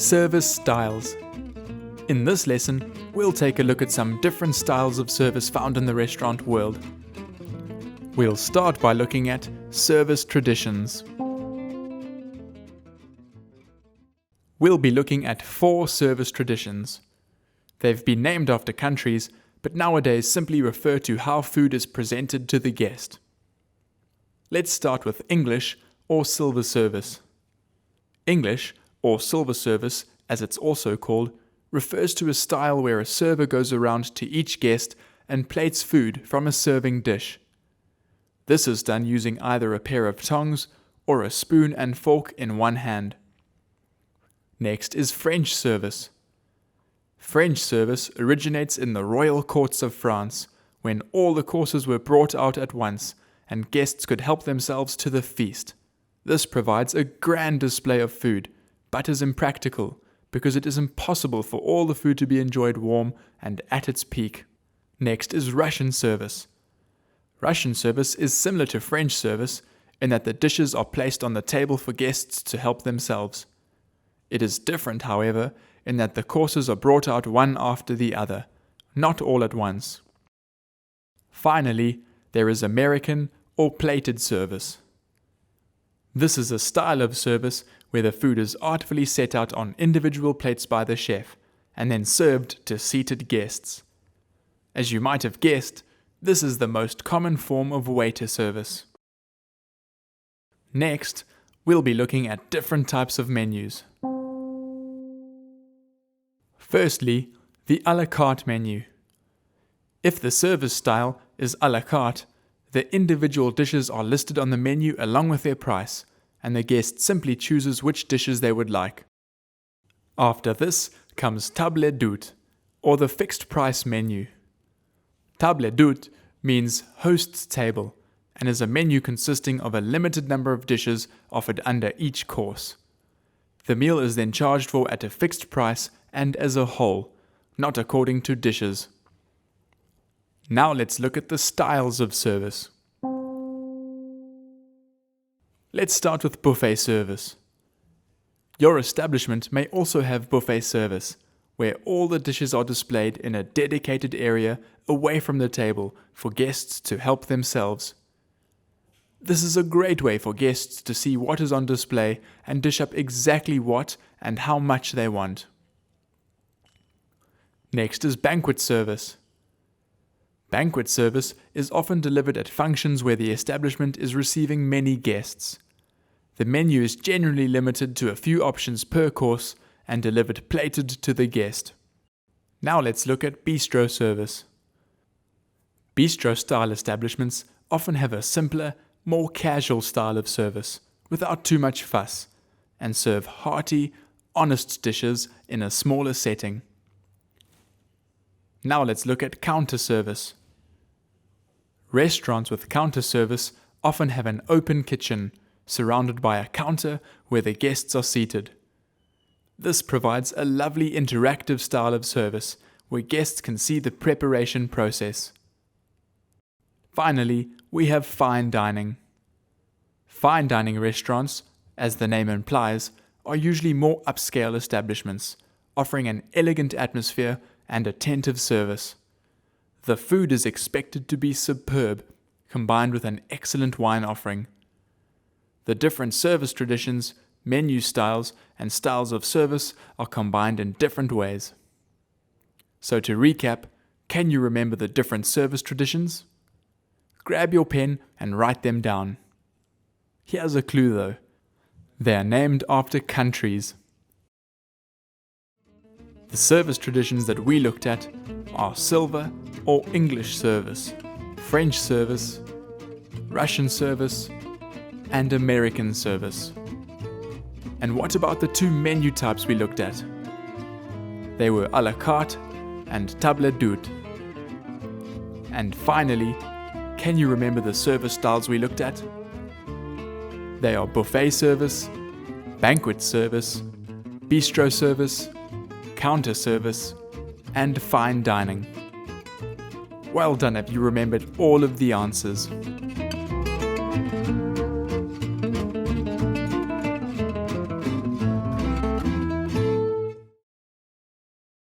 Service styles. In this lesson, we'll take a look at some different styles of service found in the restaurant world. We'll start by looking at service traditions. We'll be looking at 4 service traditions. They've been named after countries, but nowadays simply refer to how food is presented to the guest. Let's start with English or silver service. English, or silver service as it's also called, refers to a style where a server goes around to each guest and plates food from a serving dish. This is done using either a pair of tongs or a spoon and fork in one hand. Next is French service. French service originates in the royal courts of France, when all the courses were brought out at once and guests could help themselves to the feast. This provides a grand display of food, but is impractical because it is impossible for all the food to be enjoyed warm and at its peak. Next is Russian service. Russian service is similar to French service in that the dishes are placed on the table for guests to help themselves. It is different, however, in that the courses are brought out one after the other, not all at once. Finally, there is American or plated service. This is a style of service where the food is artfully set out on individual plates by the chef and then served to seated guests. As you might have guessed, this is the most common form of waiter service. Next, we'll be looking at different types of menus. Firstly, the à la carte menu. If the service style is à la carte, the individual dishes are listed on the menu along with their price, and the guest simply chooses which dishes they would like. After this comes table d'hôte, or the fixed price menu. Table d'hôte means host's table, and is a menu consisting of a limited number of dishes offered under each course. The meal is then charged for at a fixed price and as a whole, not according to dishes. Now let's look at the styles of service. Let's start with buffet service. Your establishment may also have buffet service, where all the dishes are displayed in a dedicated area away from the table for guests to help themselves. This is a great way for guests to see what is on display and dish up exactly what and how much they want. Next is banquet service. Banquet service is often delivered at functions where the establishment is receiving many guests. The menu is generally limited to a few options per course and delivered plated to the guest. Now let's look at bistro service. Bistro-style establishments often have a simpler, more casual style of service, without too much fuss, and serve hearty, honest dishes in a smaller setting. Now let's look at counter service. Restaurants with counter service often have an open kitchen, surrounded by a counter where the guests are seated. This provides a lovely interactive style of service, where guests can see the preparation process. Finally, we have fine dining. Fine dining restaurants, as the name implies, are usually more upscale establishments, offering an elegant atmosphere and attentive service. The food is expected to be superb, combined with an excellent wine offering. The different service traditions, menu styles, and styles of service are combined in different ways. So to recap, can you remember the different service traditions? Grab your pen and write them down. Here's a clue though. They are named after countries. The service traditions that we looked at are silver or English service, French service, Russian service, and American service. And what about the 2 menu types we looked at? They were à la carte and table d'hôte. And finally, can you remember the service styles we looked at? They are buffet service, banquet service, bistro service, counter service, and fine dining. Well done if you remembered all of the answers.